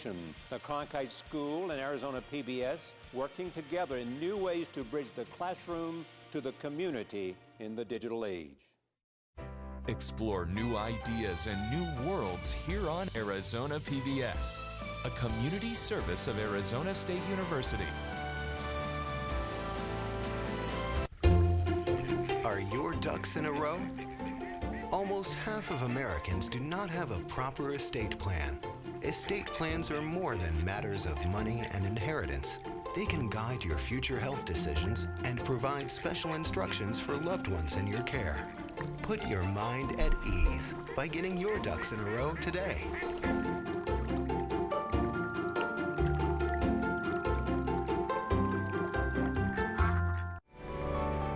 The Cronkite School and Arizona PBS working together in new ways to bridge the classroom to the community in the digital age. Explore new ideas and new worlds here on Arizona PBS, a community service of Arizona State University. Are your ducks in a row? Almost half of Americans do not have a proper estate plan. Estate plans are more than matters of money and inheritance. They can guide your future health decisions and provide special instructions for loved ones in your care. Put your mind at ease by getting your ducks in a row today.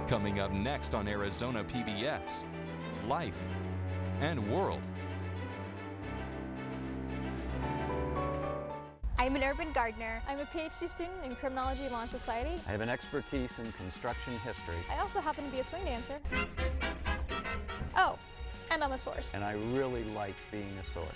Coming up next on Arizona PBS, Life and World. I'm an urban gardener. I'm a PhD student in criminology law and society. I have an expertise in construction history. I also happen to be a swing dancer. Oh, and I'm a source. And I really like being a source.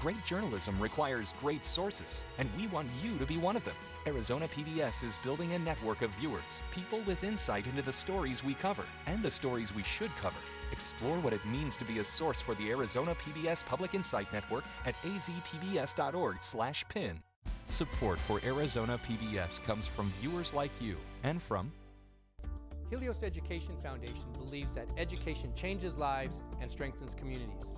Great journalism requires great sources, and we want you to be one of them. Arizona PBS is building a network of viewers, people with insight into the stories we cover and the stories we should cover. Explore what it means to be a source for the Arizona PBS Public Insight Network at azpbs.org/pin. Support for Arizona PBS comes from viewers like you and from Helios Education Foundation believes that education changes lives and strengthens communities.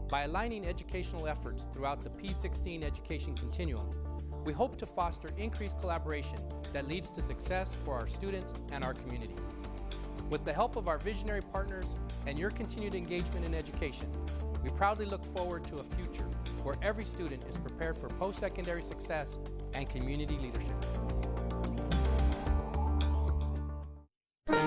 By aligning educational efforts throughout the P16 education continuum, we hope to foster increased collaboration that leads to success for our students and our community. With the help of our visionary partners and your continued engagement in education, we proudly look forward to a future where every student is prepared for post-secondary success and community leadership.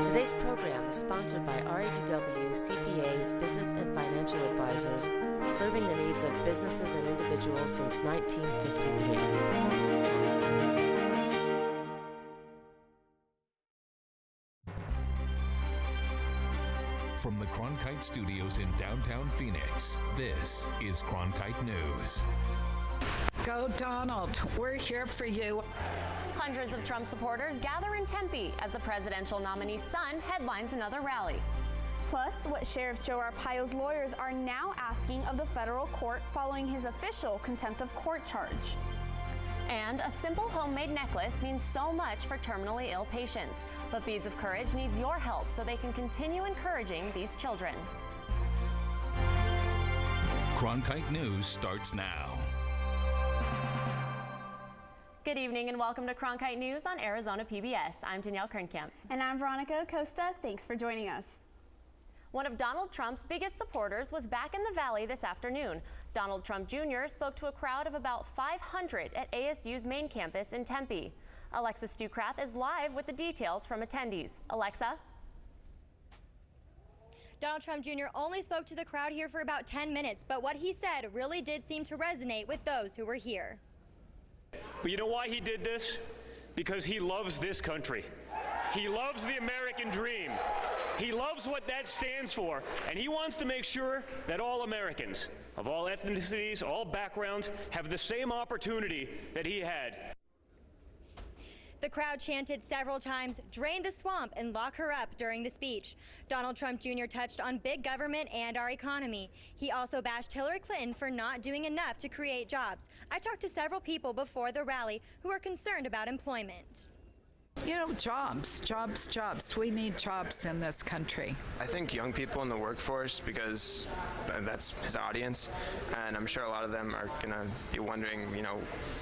Today's program is sponsored by RATW CPAs, Business and Financial Advisors, serving the needs of businesses and individuals since 1953. From the Cronkite Studios in downtown Phoenix, this is Cronkite News. Go Donald, we're here for you. Hundreds of Trump supporters gather in Tempe as the presidential nominee's son headlines another rally. Plus, what Sheriff Joe Arpaio's lawyers are now asking of the federal court following his official contempt of court charge. And a simple homemade necklace means so much for terminally ill patients. But Beads of Courage needs your help so they can continue encouraging these children. Cronkite News starts now. Good evening and welcome to Cronkite News on Arizona PBS. I'm Danielle Kernkamp. And I'm Veronica Acosta. Thanks for joining us. One of Donald Trump's biggest supporters was back in the Valley this afternoon. Donald Trump Jr. spoke to a crowd of about 500 at ASU's main campus in Tempe. Alexa Stukrath is live with the details from attendees. Alexa? Donald Trump Jr. only spoke to the crowd here for about 10 minutes, but what he said really did seem to resonate with those who were here. But you know why he did this? Because he loves this country. He loves the American dream. He loves what that stands for, and he wants to make sure that all Americans, of all ethnicities, all backgrounds, have the same opportunity that he had. The crowd chanted several times, "Drain the swamp and lock her up," during the speech. Donald Trump Jr. touched on big government and our economy. He also bashed Hillary Clinton for not doing enough to create jobs. I talked to several people before the rally who are concerned about employment. You know, jobs. We need jobs in this country. I think young people in the workforce, because that's his audience, and I'm sure a lot of them are going to be wondering,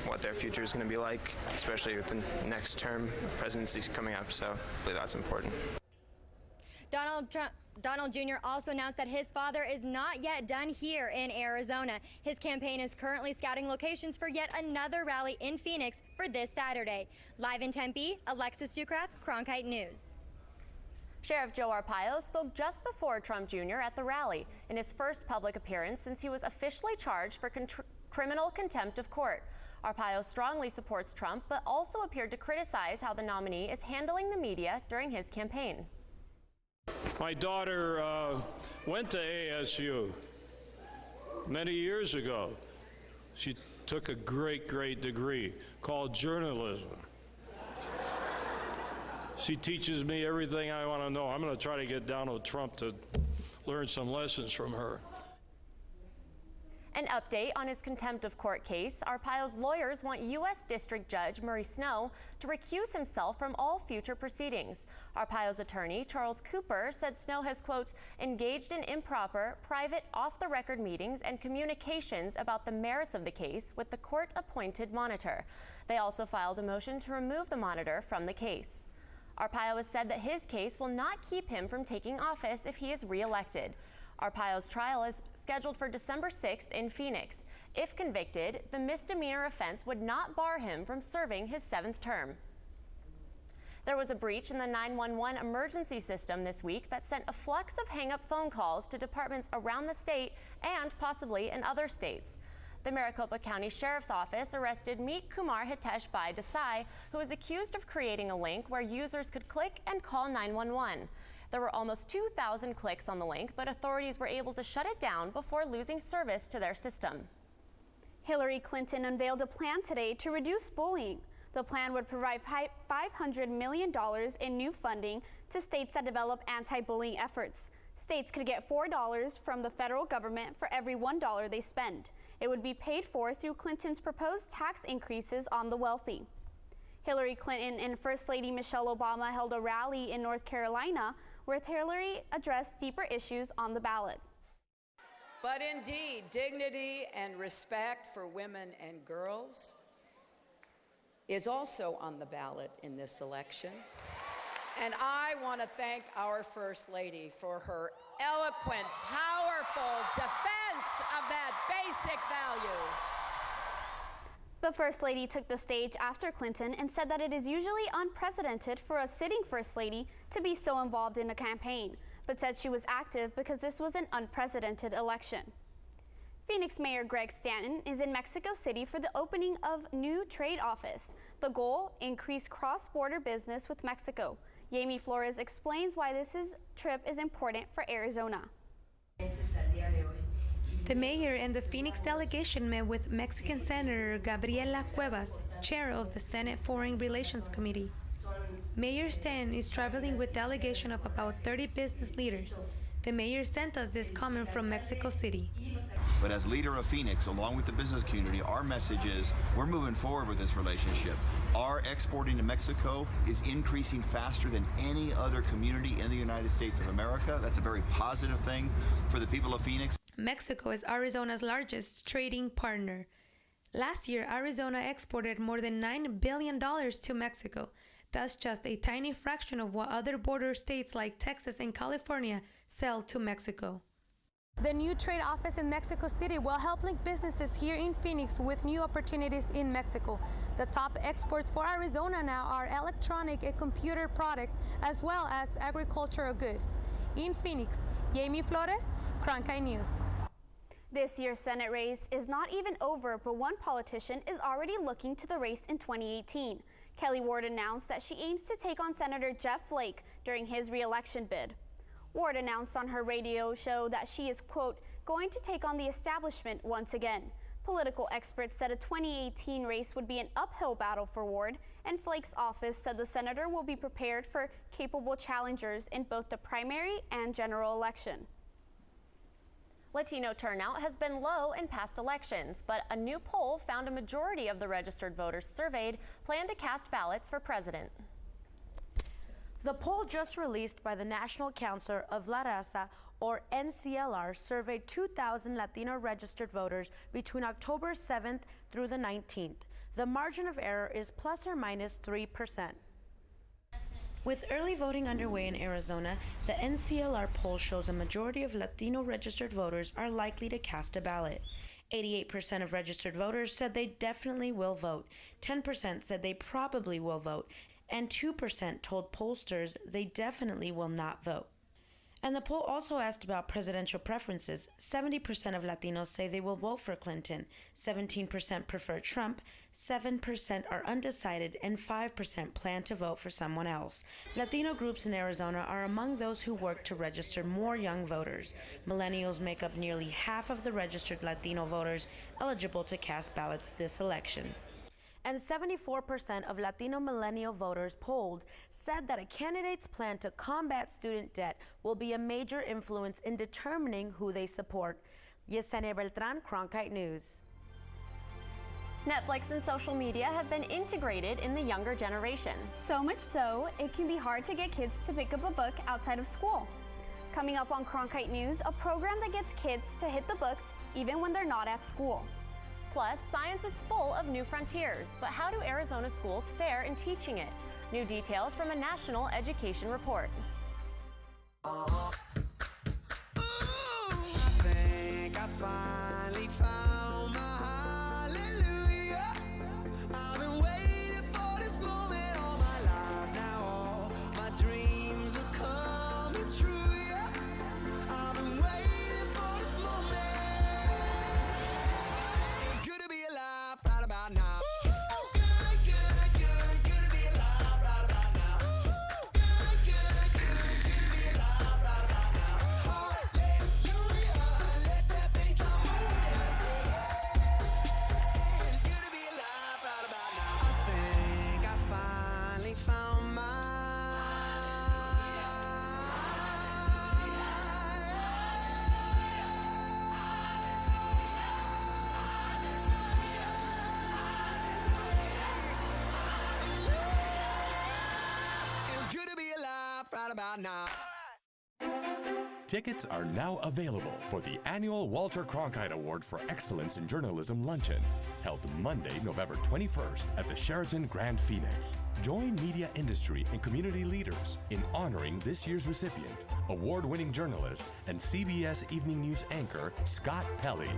what their future is going to be like, especially with the next term of presidency coming up, so I believe that's important. Donald Jr. also announced that his father is not yet done here in Arizona. His campaign is currently scouting locations for yet another rally in Phoenix for this Saturday. Live in Tempe, Alexa Stukrath, Cronkite News. Sheriff Joe Arpaio spoke just before Trump Jr. at the rally, in his first public appearance since he was officially charged for criminal contempt of court. Arpaio strongly supports Trump, but also appeared to criticize how the nominee is handling the media during his campaign. My daughter went to ASU many years ago. She took a great degree called journalism. She teaches me everything I want to know. I'm going to try to get Donald Trump to learn some lessons from her. An update on his contempt of court case. Arpaio's lawyers want U.S. District Judge Murray Snow to recuse himself from all future proceedings. Arpaio's attorney, Charles Cooper, said Snow has, quote, engaged in improper, private, off-the-record meetings and communications about the merits of the case with the court-appointed monitor. They also filed a motion to remove the monitor from the case. Arpaio has said that his case will not keep him from taking office if he is reelected. Arpaio's trial is scheduled for December 6th in Phoenix. If convicted, the misdemeanor offense would not bar him from serving his 7th term. There was a breach in the 911 emergency system this week that sent a flux of hang-up phone calls to departments around the state and possibly in other states. The Maricopa County Sheriff's Office arrested Meet Kumar Hitesh Bhai Desai, who was accused of creating a link where users could click and call 911. There were almost 2,000 clicks on the link, but authorities were able to shut it down before losing service to their system. Hillary Clinton unveiled a plan today to reduce bullying. The plan would provide $500 million in new funding to states that develop anti-bullying efforts. States could get $4 from the federal government for every $1 they spend. It would be paid for through Clinton's proposed tax increases on the wealthy. Hillary Clinton and First Lady Michelle Obama held a rally in North Carolina where Hillary addressed deeper issues on the ballot. But indeed, dignity and respect for women and girls is also on the ballot in this election. And I want to thank our First Lady for her eloquent, powerful defense of that basic value. The First Lady took the stage after Clinton and said that it is usually unprecedented for a sitting First Lady to be so involved in a campaign, but said she was active because this was an unprecedented election. Phoenix Mayor Greg Stanton is in Mexico City for the opening of new trade office. The goal, increase cross-border business with Mexico. Jamie Flores explains why this trip is important for Arizona. The mayor and the Phoenix delegation met with Mexican Senator Gabriela Cuevas, chair of the Senate Foreign Relations Committee. Mayor Stanton is traveling with a delegation of about 30 business leaders. The mayor sent us this comment from Mexico City. But as leader of Phoenix, along with the business community, our message is we're moving forward with this relationship. Our exporting to Mexico is increasing faster than any other community in the United States of America. That's a very positive thing for the people of Phoenix. Mexico is Arizona's largest trading partner. Last year, Arizona exported more than $9 billion to Mexico. That's just a tiny fraction of what other border states like Texas and California sell to Mexico. The new trade office in Mexico City will help link businesses here in Phoenix with new opportunities in Mexico. The top exports for Arizona now are electronic and computer products, as well as agricultural goods. In Phoenix, Jamie Flores, Cronkite News. This year's Senate race is not even over, but one politician is already looking to the race in 2018. Kelly Ward announced that she aims to take on Senator Jeff Flake during his re-election bid. Ward announced on her radio show that she is, quote, going to take on the establishment once again. Political experts said a 2018 race would be an uphill battle for Ward, and Flake's office said the senator will be prepared for capable challengers in both the primary and general election. Latino turnout has been low in past elections, but a new poll found a majority of the registered voters surveyed plan to cast ballots for president. The poll just released by the National Council of La Raza, or NCLR, surveyed 2,000 Latino registered voters between October 7th through the 19th. The margin of error is plus or minus 3%. With early voting underway in Arizona, the NCLR poll shows a majority of Latino registered voters are likely to cast a ballot. 88% of registered voters said they definitely will vote, 10% said they probably will vote, and 2% told pollsters they definitely will not vote. And the poll also asked about presidential preferences. 70% of Latinos say they will vote for Clinton, 17% prefer Trump, 7% are undecided, and 5% plan to vote for someone else. Latino groups in Arizona are among those who work to register more young voters. Millennials make up nearly half of the registered Latino voters eligible to cast ballots this election. And 74% of Latino millennial voters polled said that a candidate's plan to combat student debt will be a major influence in determining who they support. Yesenia Beltran, Cronkite News. Netflix and social media have been integrated in the younger generation. So much so, it can be hard to get kids to pick up a book outside of school. Coming up on Cronkite News, a program that gets kids to hit the books even when they're not at school. Plus, science is full of new frontiers, but how do Arizona schools fare in teaching it? New details from a national education report. I think I finally found my hallelujah. I've been waiting for this moment all my life now. All my dreams are coming true, yeah. I've been waiting for this moment. It's good to be alive right about now. Tickets are now available for the annual Walter Cronkite Award for Excellence in Journalism Luncheon, held Monday, November 21st at the Sheraton Grand Phoenix. Join media industry and community leaders in honoring this year's recipient, award-winning journalist and CBS Evening News anchor Scott Pelley.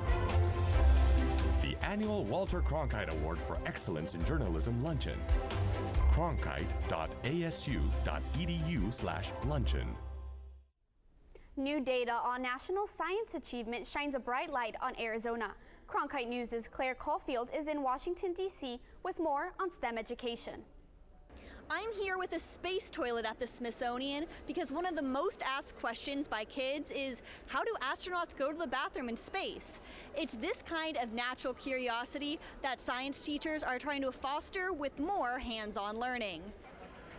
The annual Walter Cronkite Award for Excellence in Journalism Luncheon. cronkite.asu.edu/luncheon. New data on national science achievement shines a bright light on Arizona. Cronkite News' Claire Caulfield is in Washington, D.C. with more on STEM education. I'm here with a space toilet at the Smithsonian because one of the most asked questions by kids is, how do astronauts go to the bathroom in space? It's this kind of natural curiosity that science teachers are trying to foster with more hands-on learning.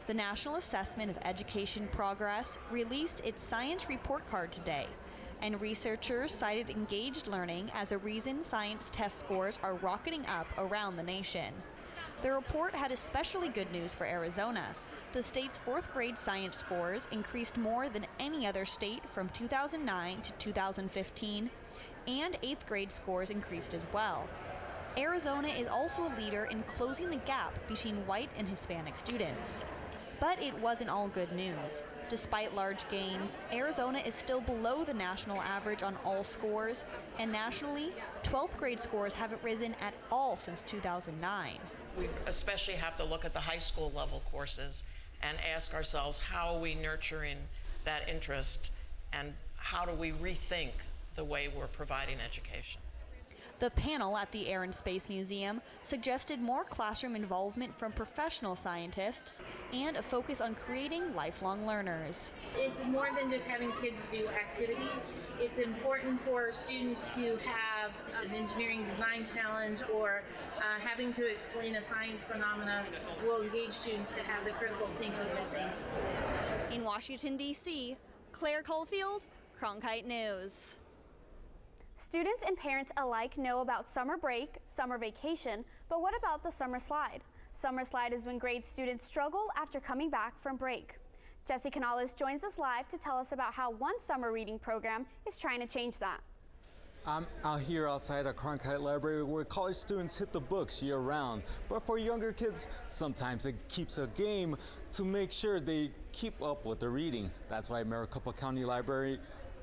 The National Assessment of Education Progress released its science report card today, and researchers cited engaged learning as a reason science test scores are rocketing up around the nation. The report had especially good news for Arizona. The state's fourth grade science scores increased more than any other state from 2009 to 2015, and eighth grade scores increased as well. Arizona is also a leader in closing the gap between white and Hispanic students. But it wasn't all good news. Despite large gains, Arizona is still below the national average on all scores, and nationally, 12th grade scores haven't risen at all since 2009. We especially have to look at the high school level courses and ask ourselves, how are we nurturing that interest, and how do we rethink the way we're providing education? The panel at the Air and Space Museum suggested more classroom involvement from professional scientists and a focus on creating lifelong learners. It's more than just having kids do activities. It's important for students to have an engineering design challenge or having to explain a science phenomena will engage students to have the critical thinking that they need. In Washington, D.C., Claire Caulfield, Cronkite News. Students and parents alike know about summer break, summer vacation, but what about the summer slide? Summer slide is when grade students struggle after coming back from break. Jesse Canales joins us live to tell us about how one summer reading program is trying to change that. I'm out here outside a Cronkite library where college students hit the books year-round. But for younger kids, sometimes it keeps a game to make sure they keep up with the reading. That's why Maricopa County Library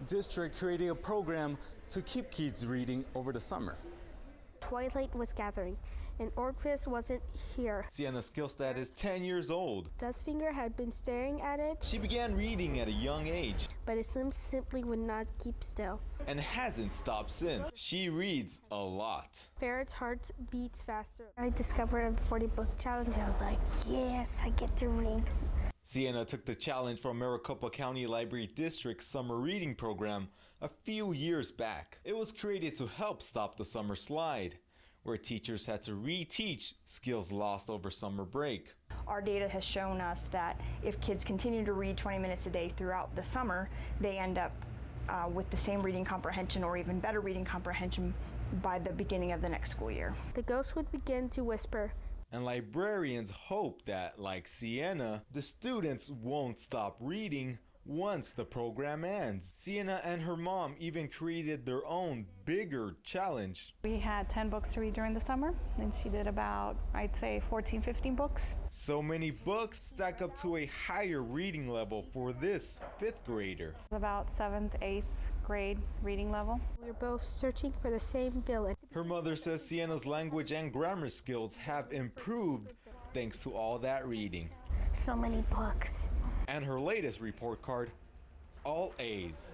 District created a program to keep kids reading over the summer. twilight was gathering, and Orpheus wasn't here. Sienna's Skillstat is 10 years old. Dustfinger had been staring at it. She began reading at a young age. But his limbs simply would not keep still. And hasn't stopped since. She reads a lot. Ferret's heart beats faster. I discovered the 40-book challenge. I was like, yes, I get to read. Sienna took the challenge from Maricopa County Library District's summer reading program a few years back. It was created to help stop the summer slide, where teachers had to reteach skills lost over summer break. Our data has shown us that if kids continue to read 20 minutes a day throughout the summer, they end up with the same reading comprehension or even better reading comprehension by the beginning of the next school year. The ghost would begin to whisper. And librarians hope that, like Sienna, the students won't stop reading once the program ends. Sienna and her mom even created their own bigger challenge. We had 10 books to read during the summer, and she did about, I'd say, 14, 15 books. So many books stack up to a higher reading level for this 5th grader. About 7th, 8th grade reading level. We're both searching for the same villain. Her mother says Sienna's language and grammar skills have improved thanks to all that reading. So many books. And her latest report card, all A's.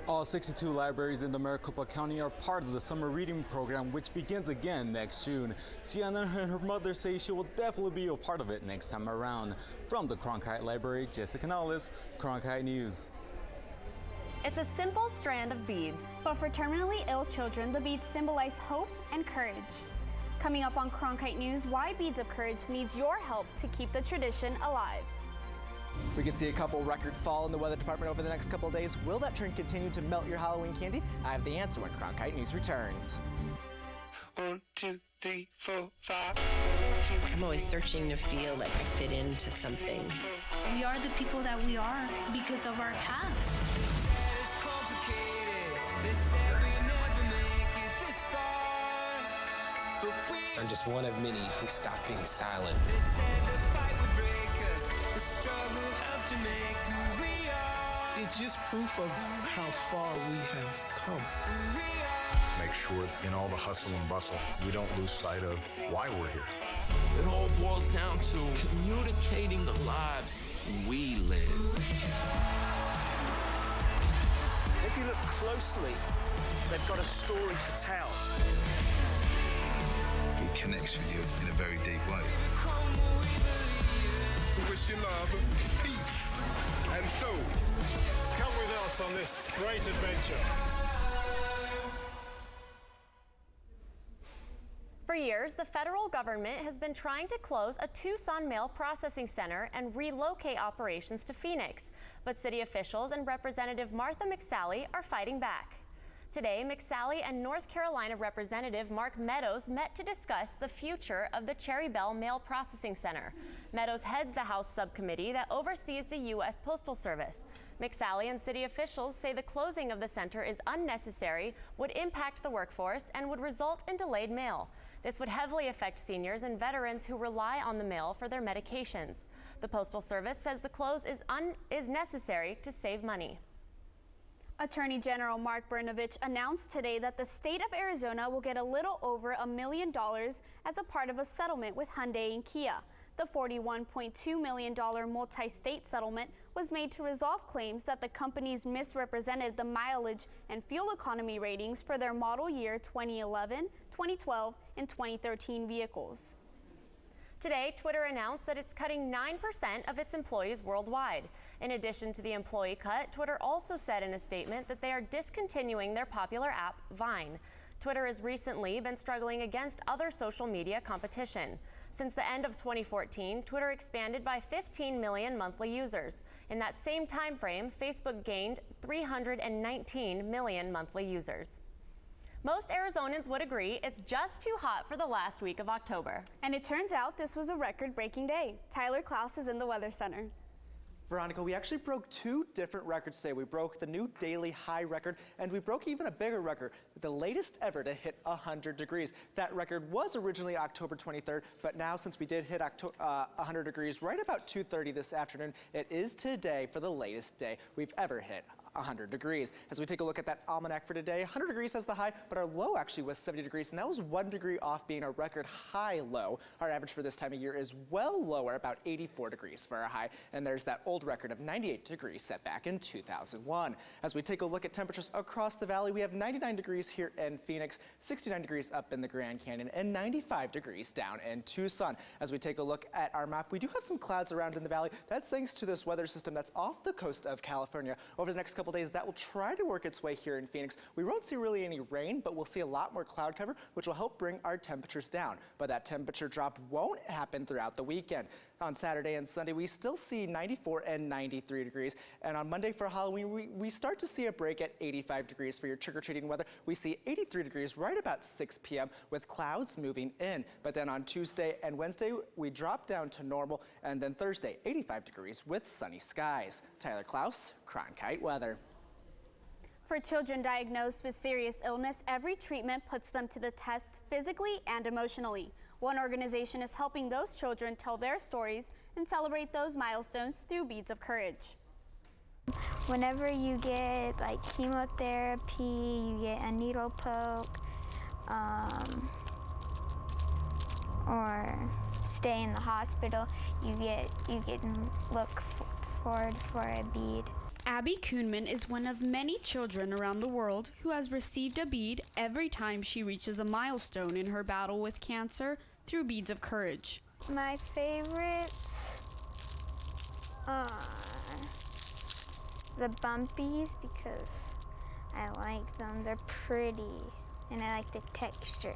All 62 libraries in the Maricopa County are part of the summer reading program, which begins again next June. Sienna and her mother say she will definitely be a part of it next time around. From the Cronkite Library, Jessica Nollis, Cronkite News. It's a simple strand of beads. But for terminally ill children, the beads symbolize hope and courage. Coming up on Cronkite News, why Beads of Courage needs your help to keep the tradition alive. We could see a couple records fall in the weather department over the next couple of days. Will that trend continue to melt your Halloween candy? I have the answer when Cronkite News returns. 1, 2, 3, 4, 5. I'm always searching to feel like I fit into something. We are the people that we are because of our past. I'm just one of many who stopped being silent. It's just proof of how far we have come. Make sure in all the hustle and bustle, we don't lose sight of why we're here. It all boils down to communicating the lives we live. If you look closely, they've got a story to tell. It connects with you in a very deep way. Wish you love, peace, and soul. Come with us on this great adventure. For years, the federal government has been trying to close a Tucson mail processing center and relocate operations to Phoenix. But city officials and Representative Martha McSally are fighting back. Today, McSally and North Carolina Representative Mark Meadows met to discuss the future of the Cherry Belle Mail Processing Center. Meadows heads the House subcommittee that oversees the U.S. Postal Service. McSally and city officials say the closing of the center is unnecessary, would impact the workforce, and would result in delayed mail. This would heavily affect seniors and veterans who rely on the mail for their medications. The Postal Service says the close is necessary to save money. Attorney General Mark Brnovich announced today that the state of Arizona will get a little over $1 million as a part of a settlement with Hyundai and Kia. The $41.2 million multi-state settlement was made to resolve claims that the companies misrepresented the mileage and fuel economy ratings for their model year 2011, 2012, and 2013 vehicles. Today, Twitter announced that it's cutting 9% of its employees worldwide. In addition to the employee cut, Twitter also said in a statement that they are discontinuing their popular app, Vine. Twitter has recently been struggling against other social media competition. Since the end of 2014, Twitter expanded by 15 million monthly users. In that same time frame, Facebook gained 319 million monthly users. Most Arizonans would agree it's just too hot for the last week of October. And it turns out this was a record-breaking day. Tyler Klaus is in the Weather Center. Veronica, we actually broke 2 different records today. We broke the new daily high record, and we broke even a bigger record, the latest ever to hit 100 degrees. That record was originally October 23rd, but now since we did hit 100 degrees right about 2:30 this afternoon, it is today for the latest day we've ever hit 100 degrees. As we take a look at that almanac for today, 100 degrees as the high, but our low actually was 70 degrees, and that was 1 degree off being a record high low. Our average for this time of year is well lower, about 84 degrees for our high, and there's that old record of 98 degrees set back in 2001. As we take a look at temperatures across the valley, we have 99 degrees here in Phoenix, 69 degrees up in the Grand Canyon, and 95 degrees down in Tucson. As we take a look at our map, we do have some clouds around in the valley. That's thanks to this weather system that's off the coast of California. Over the next couple days, that will try to work its way here in Phoenix. We won't see really any rain, but we'll see a lot more cloud cover, which will help bring our temperatures down. But that temperature drop won't happen throughout the weekend. On Saturday and Sunday, we still see 94 and 93 degrees. And on Monday for Halloween, we start to see a break at 85 degrees for your trick-or-treating weather. We see 83 degrees right about 6 p.m. with clouds moving in. But then on Tuesday and Wednesday, we drop down to normal. And then Thursday, 85 degrees with sunny skies. Tyler Klaus, Cronkite Weather. For children diagnosed with serious illness, every treatment puts them to the test physically and emotionally. One organization is helping those children tell their stories and celebrate those milestones through Beads of Courage. Whenever you get like chemotherapy, you get a needle poke, or stay in the hospital, you can look forward for a bead. Abby Kuhnman is one of many children around the world who has received a bead every time she reaches a milestone in her battle with cancer through Beads of Courage. My favorites are the bumpies because I like them. They're pretty and I like the texture.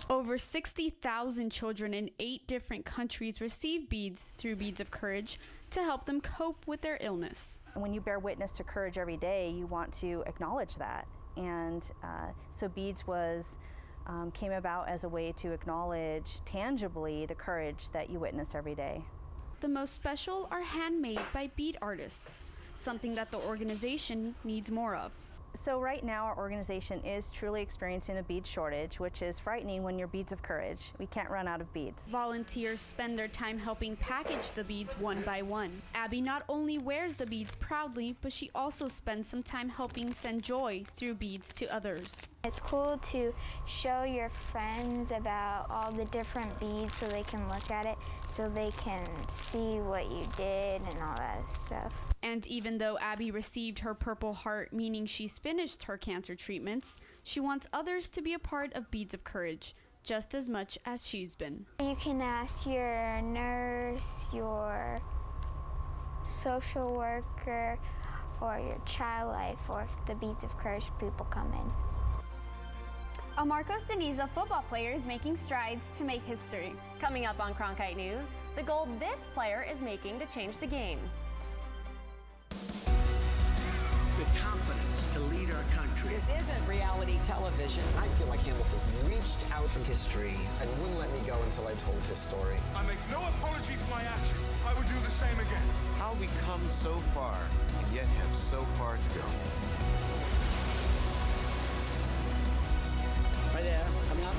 Over 60,000 children in 8 different countries receive beads through Beads of Courage to help them cope with their illness. When you bear witness to courage every day, you want to acknowledge that. And so beads came about as a way to acknowledge tangibly the courage that you witness every day. The most special are handmade by bead artists, something that the organization needs more of. So right now our organization is truly experiencing a bead shortage, which is frightening when you're Beads of Courage. We can't run out of beads. Volunteers spend their time helping package the beads one by one. Abby not only wears the beads proudly, but she also spends some time helping send joy through beads to others. It's cool to show your friends about all the different beads so they can look at it, so they can see what you did and all that stuff. And even though Abby received her Purple Heart, meaning she's finished her cancer treatments, she wants others to be a part of Beads of Courage just as much as she's been. You can ask your nurse, your social worker, or your child life, or if the Beads of Courage people come in. A Marcos Deniza football player is making strides to make history. Coming up on Cronkite News, the goal this player is making to change the game. The confidence to lead our country. This isn't reality television. I feel like Hamilton reached out from history and wouldn't let me go until I told his story. I make no apology for my actions. I would do the same again. How we come so far and yet have so far to go. Right there, coming up.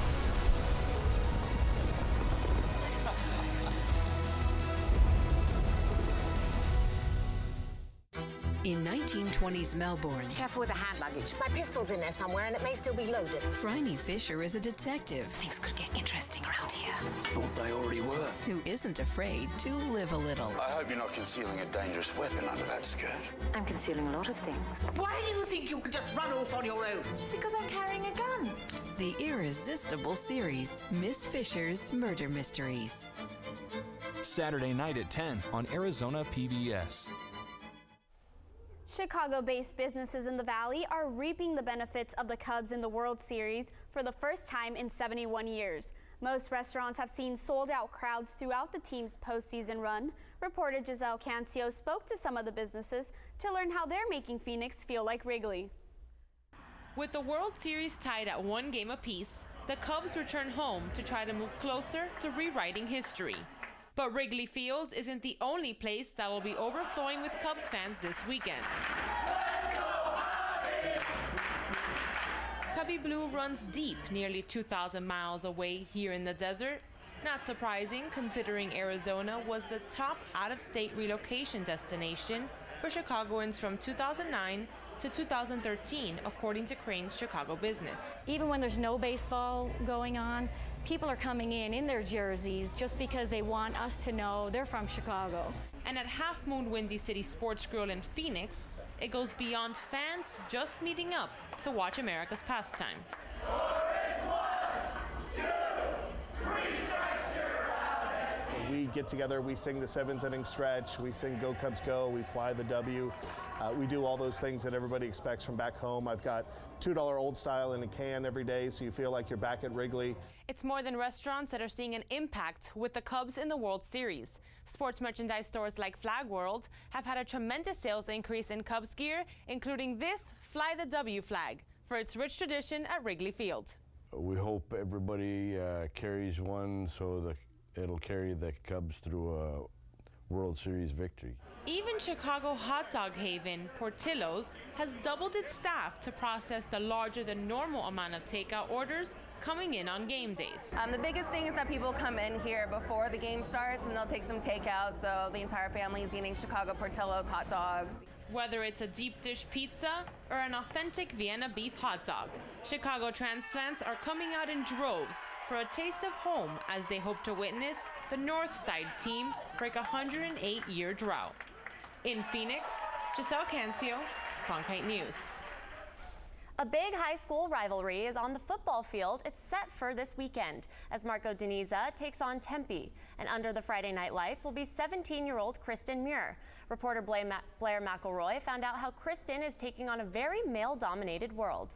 In 1920s Melbourne, careful with the hand luggage. My pistol's in there somewhere and it may still be loaded. Phryne Fisher is a detective. Things could get interesting around here. Thought they already were. Who isn't afraid to live a little. I hope you're not concealing a dangerous weapon under that skirt. I'm concealing a lot of things. Why do you think you can just run off on your own? Because I'm carrying a gun. The irresistible series, Miss Fisher's Murder Mysteries. Saturday night at 10 on Arizona PBS. Chicago-based businesses in the Valley are reaping the benefits of the Cubs in the World Series for the first time in 71 years. Most restaurants have seen sold-out crowds throughout the team's postseason run. Reporter Giselle Cancio spoke to some of the businesses to learn how they're making Phoenix feel like Wrigley. With the World Series tied at 1 game apiece, the Cubs return home to try to move closer to rewriting history. But Wrigley Field isn't the only place that will be overflowing with Cubs fans this weekend. Let's go, Cubby Blue runs deep nearly 2,000 miles away here in the desert. Not surprising, considering Arizona was the top out-of-state relocation destination for Chicagoans from 2009 to 2013, according to Crane's Chicago Business. Even when there's no baseball going on, people are coming in their jerseys just because they want us to know they're from Chicago. And at Half Moon Windy City Sports Grill in Phoenix, it goes beyond fans just meeting up to watch America's pastime. We get together, we sing the 7th inning stretch, we sing Go Cubs Go, we fly the W. We do all those things that everybody expects from back home. I've got $2 Old Style in a can every day, so you feel like you're back at Wrigley. It's more than restaurants that are seeing an impact with the Cubs in the World Series. Sports merchandise stores like Flag World have had a tremendous sales increase in Cubs gear, including this Fly the W flag for its rich tradition at Wrigley Field. We hope everybody carries one so it'll carry the Cubs through a World Series victory. Even Chicago hot dog haven Portillo's has doubled its staff to process the larger than normal amount of takeout orders coming in on game days. The biggest thing is that people come in here before the game starts and they'll take some takeout, so the entire family is eating Chicago Portillo's hot dogs. Whether it's a deep dish pizza or an authentic Vienna beef hot dog, Chicago transplants are coming out in droves for a taste of home as they hope to witness the North Side team break a 108-year drought. In Phoenix, Giselle Cancio, Cronkite News. A big high school rivalry is on the football field. It's set for this weekend as Marco Deniza takes on Tempe. And under the Friday night lights will be 17-year-old Kristen Muir. Reporter Blair McElroy found out how Kristen is taking on a very male-dominated world.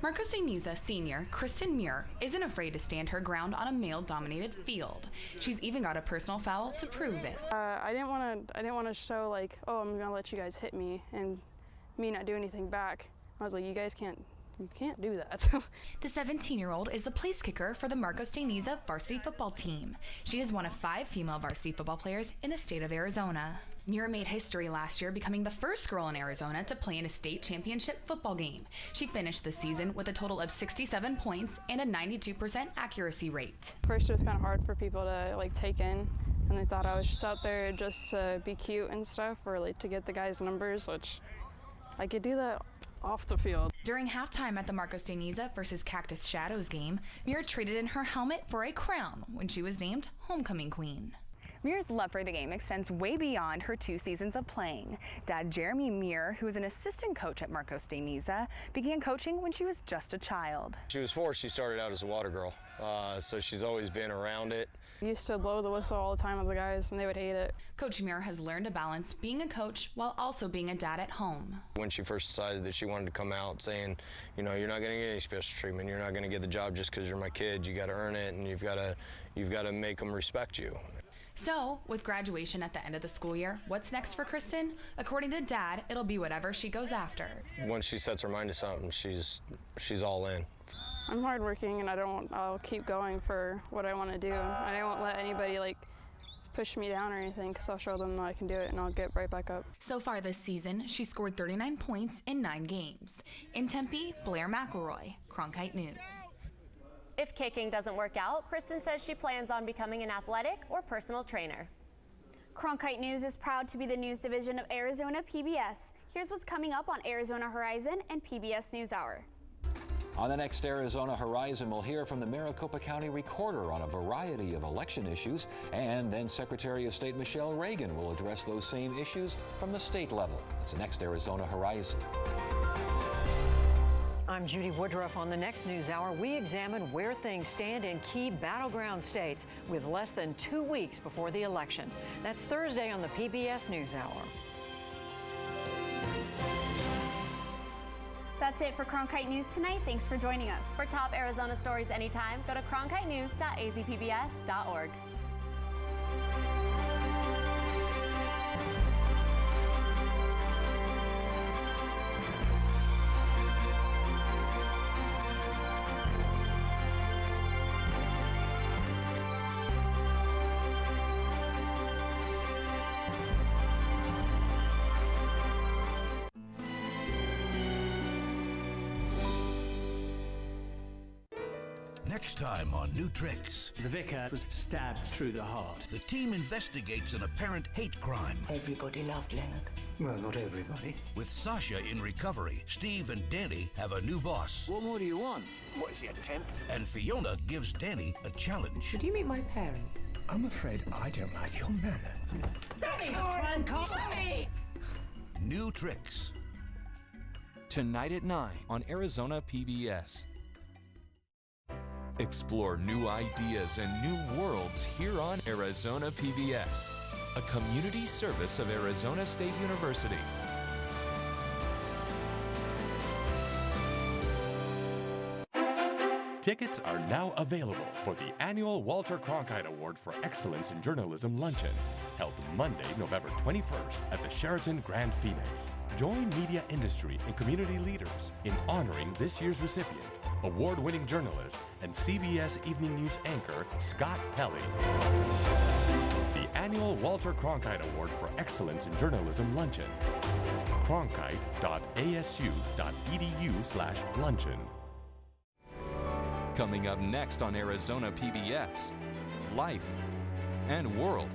Marcos Deniza senior Kristen Muir isn't afraid to stand her ground on a male-dominated field. She's even got a personal foul to prove it. I didn't want to show like, oh, I'm gonna let you guys hit me and me not do anything back. I was like, you can't do that. The 17-year-old is the place kicker for the Marcos Deniza varsity football team. She is one of 5 female varsity football players in the state of Arizona. Muir made history last year, becoming the first girl in Arizona to play in a state championship football game. She finished the season with a total of 67 points and a 92% accuracy rate. First, it was kind of hard for people to like take in, and they thought I was just out there just to be cute and stuff, or like to get the guys' numbers, which I could do that off the field. During halftime at the Marcos Deniza versus Cactus Shadows game, Muir traded in her helmet for a crown when she was named Homecoming Queen. Muir's love for the game extends way beyond her 2 seasons of playing. Dad Jeremy Muir, who is an assistant coach at Marcos Deniza, began coaching when she was just a child. She was 4. She started out as a water girl, so she's always been around it. I used to blow the whistle all the time with the guys, and they would hate it. Coach Muir has learned to balance being a coach while also being a dad at home. When she first decided that she wanted to come out saying, you know, you're not going to get any special treatment, you're not going to get the job just because you're my kid, you got to earn it, and you've got to make them respect you. So, with graduation at the end of the school year, what's next for Kristen? According to Dad, it'll be whatever she goes after. Once she sets her mind to something, she's all in. I'm hardworking, and I'll keep going for what I want to do. I won't let anybody like push me down or anything, because I'll show them that I can do it, and I'll get right back up. So far this season, she scored 39 points in 9 games. In Tempe, Blair McElroy, Cronkite News. If kicking doesn't work out, Kristen says she plans on becoming an athletic or personal trainer. Cronkite News is proud to be the news division of Arizona PBS. Here's what's coming up on Arizona Horizon and PBS NewsHour. On the next Arizona Horizon, we'll hear from the Maricopa County Recorder on a variety of election issues, and then Secretary of State Michelle Reagan will address those same issues from the state level. It's the next Arizona Horizon. I'm Judy Woodruff. On the next NewsHour, we examine where things stand in key battleground states with less than 2 weeks before the election. That's Thursday on the PBS NewsHour. That's it for Cronkite News tonight. Thanks for joining us. For top Arizona stories anytime, go to cronkitenews.azpbs.org. Next time on New Tricks. The vicar was stabbed through the heart. The team investigates an apparent hate crime. Everybody loved Leonard. Well, not everybody. With Sasha in recovery, Steve and Danny have a new boss. What more do you want? What is he, a temp? And Fiona gives Danny a challenge. Did you meet my parents? I'm afraid I don't like your manner. Danny! Danny! New Tricks. Tonight at 9 on Arizona PBS. Explore new ideas and new worlds here on Arizona PBS, a community service of Arizona State University. Tickets are now available for the annual Walter Cronkite Award for Excellence in Journalism Luncheon, held Monday, November 21st at the Sheraton Grand Phoenix. Join media industry and community leaders in honoring this year's recipient, award-winning journalist and CBS Evening News anchor Scott Pelley. The annual Walter Cronkite Award for Excellence in Journalism Luncheon. cronkite.asu.edu/luncheon. Coming up next on Arizona PBS, life and world